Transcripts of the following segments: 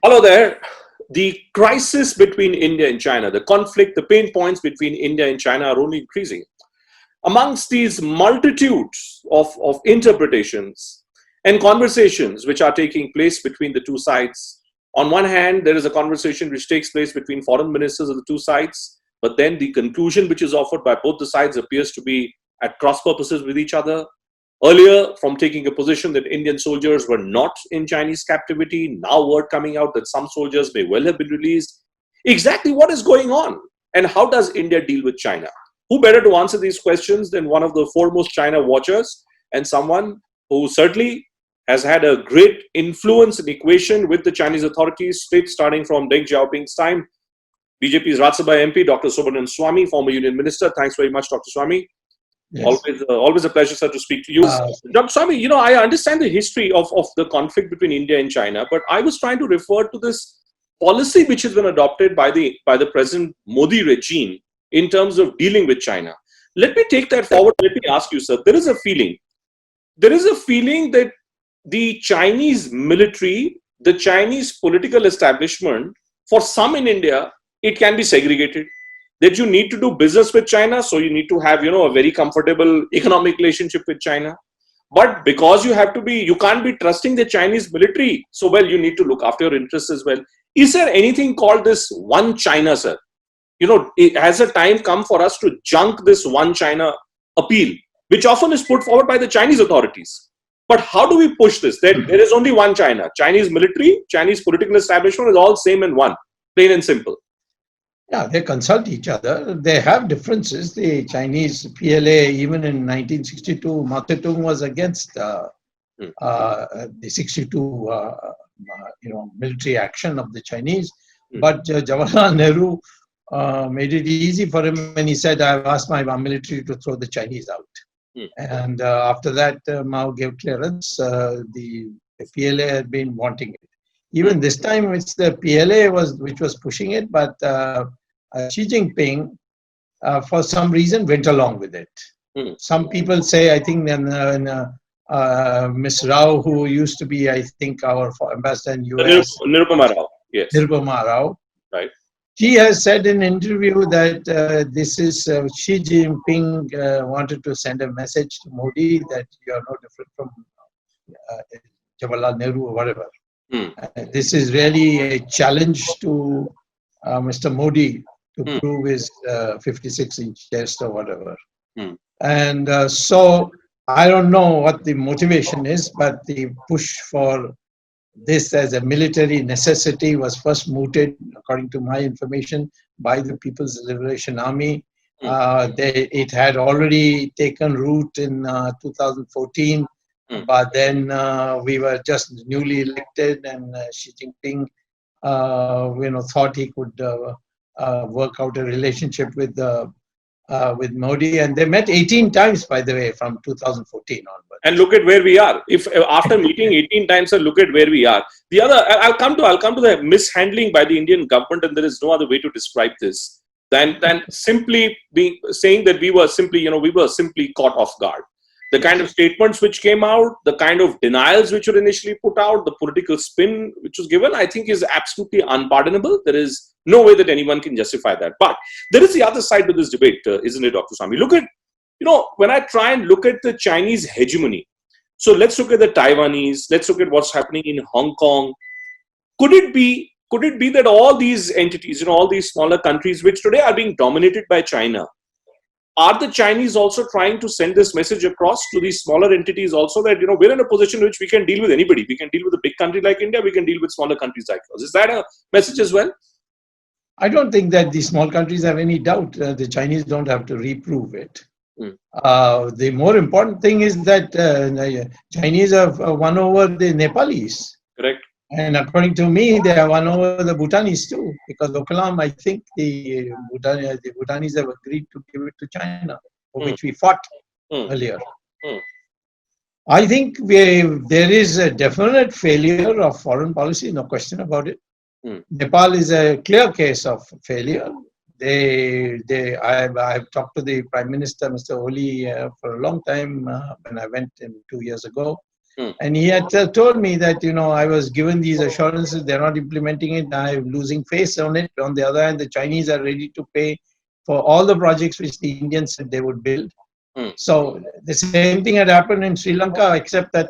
Hello there. The crisis between India and China, the conflict, the pain points between India and China are only increasing. Amongst these multitudes of interpretations and conversations which are taking place between the two sides, on one hand, there is a conversation which takes place between foreign ministers of the two sides, but then the conclusion which is offered by both the sides appears to be at cross purposes with each other. Earlier, from taking a position that Indian soldiers were not in Chinese captivity, now word coming out that some soldiers may well have been released. Exactly what is going on? And how does India deal with China? Who better to answer these questions than one of the foremost China watchers and someone who certainly has had a great influence and equation with the Chinese authorities, starting from Deng Xiaoping's time. BJP's Rajya Sabha MP, Dr. Subramanian Swamy, former Union Minister. Thanks very much, Dr. Swamy. Yes. Always a pleasure, sir, to speak to you. Dr. Swamy, I understand the history of the conflict between India and China, but I was trying to refer to this policy which has been adopted by the President Modi regime in terms of dealing with China. Let me take that forward. Let me ask you, sir, there is a feeling that the Chinese military, the Chinese political establishment, for some in India, it can be segregated. That you need to do business with China, so you need to have, a very comfortable economic relationship with China. But because you can't be trusting the Chinese military so well, you need to look after your interests as well. Is there anything called this one China, sir? Has a time come for us to junk this one China appeal, which often is put forward by the Chinese authorities? But how do we push this? That there is only one China. Chinese military, Chinese political establishment is all same and one, plain and simple. Yeah, they consult each other. They have differences. The Chinese PLA, even in 1962, Mao Zedong was against the 62, military action of the Chinese. But Jawaharlal Nehru made it easy for him when he said, "I've asked my military to throw the Chinese out." And after that, Mao gave clearance. The PLA had been wanting it. Even this time, it's the PLA which was pushing it, but Xi Jinping, for some reason, went along with it. Some people say, I think, Miss Rao, who used to be, I think, our ambassador in US, Nirupama Rao, yes. Nirupama Rao, right. She has said in an interview that this is Xi Jinping wanted to send a message to Modi that you are no different from Jawaharlal Nehru or whatever. This is really a challenge to Mr. Modi to prove his 56-inch chest or whatever. And so I don't know what the motivation is, but the push for this as a military necessity was first mooted, according to my information, by the People's Liberation Army. It had already taken root in 2014, but then we were just newly elected, and Xi Jinping, thought he could work out a relationship with Modi, and they met 18 times, by the way, from 2014 onwards. And look at where we are. If after meeting 18 times, look at where we are. The other, I'll come to the mishandling by the Indian government, and there is no other way to describe this than simply saying that we were simply caught off guard. The kind of statements which came out, the kind of denials which were initially put out, the political spin which was given, I think is absolutely unpardonable. There is no way that anyone can justify that. But there is the other side to this debate, isn't it, Dr. Swamy? Look at, when I try and look at the Chinese hegemony, so let's look at the Taiwanese, let's look at what's happening in Hong Kong. Could it be that all these entities, all these smaller countries which today are being dominated by China, are the Chinese also trying to send this message across to these smaller entities also that, we're in a position in which we can deal with anybody. We can deal with a big country like India, we can deal with smaller countries like us. Is that a message as well? I don't think that the small countries have any doubt. The Chinese don't have to reprove it. The more important thing is that Chinese have won over the Nepalis. Correct. And according to me, they have won over the Bhutanese too, because Okalam, I think the Bhutanese have agreed to give it to China, for which we fought earlier. I think there is a definite failure of foreign policy, no question about it. Nepal is a clear case of failure. I have talked to the Prime Minister, Mr. Oli, for a long time when I went in 2 years ago. And he had told me that, I was given these assurances, they're not implementing it, I'm losing face on it. On the other hand, the Chinese are ready to pay for all the projects which the Indians said they would build. So the same thing had happened in Sri Lanka, except that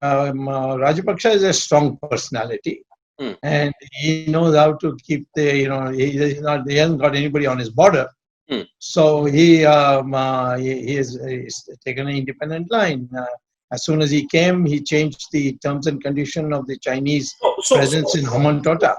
Rajapaksa is a strong personality. And he knows how to keep he hasn't got anybody on his border. So he has taken an independent line. As soon as he came, he changed the terms and conditions of the Chinese presence in Hambantota.